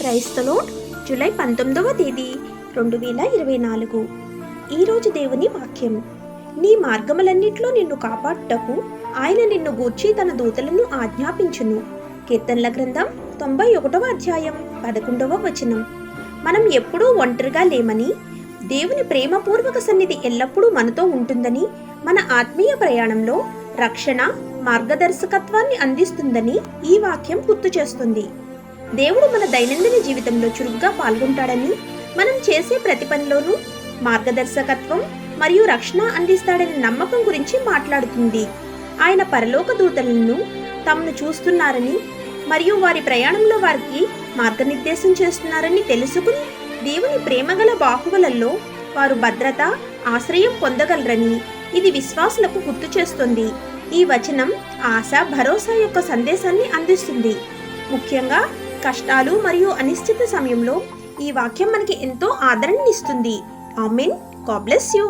క్రైస్తలోడ్ July 19వ తేదీ 2024. ఈరోజు దేవుని వాక్యం. నీ మార్గములన్నిట్లో నిన్ను కాపాడుటకు ఆయన నిన్ను గూర్చి తన దూతలను ఆజ్ఞాపించును. కీర్తనల గ్రంథం 91వ అధ్యాయం 11వ వచనం. మనం ఎప్పుడూ ఒంటరిగా లేమని, దేవుని ప్రేమపూర్వక సన్నిధి ఎల్లప్పుడూ మనతో ఉంటుందని, మన ఆత్మీయ ప్రయాణంలో రక్షణ, మార్గదర్శకత్వాన్ని అందిస్తుందని ఈ వాక్యం గుర్తు చేస్తుంది. దేవుడు మన దైనందిన జీవితంలో చురుగ్గా పాల్గొంటాడని, మనం చేసే ప్రతి పనిలోనూ మార్గదర్శకత్వం మరియు రక్షణ అందిస్తాడనే నమ్మకం గురించి మాట్లాడుతుంది. ఆయన పరలోక దూతలను తమను చూస్తున్నారని మరియు వారి ప్రయాణంలో వారికి మార్గనిర్దేశం చేస్తున్నారని తెలుసుకుని, దేవుని ప్రేమగల బాహువులలో వారు భద్రత, ఆశ్రయం పొందగలరని ఇది విశ్వాసులకు గుర్తు చేస్తుంది. ఈ వచనం ఆశ, భరోసా యొక్క సందేశాన్ని అందిస్తుంది. ముఖ్యంగా కష్టాలు మరియు అనిశ్చిత సమయంలో ఈ వాక్యం మనకి ఎంతో ఆదరణనిస్తుంది. ఆమేన్. God bless you.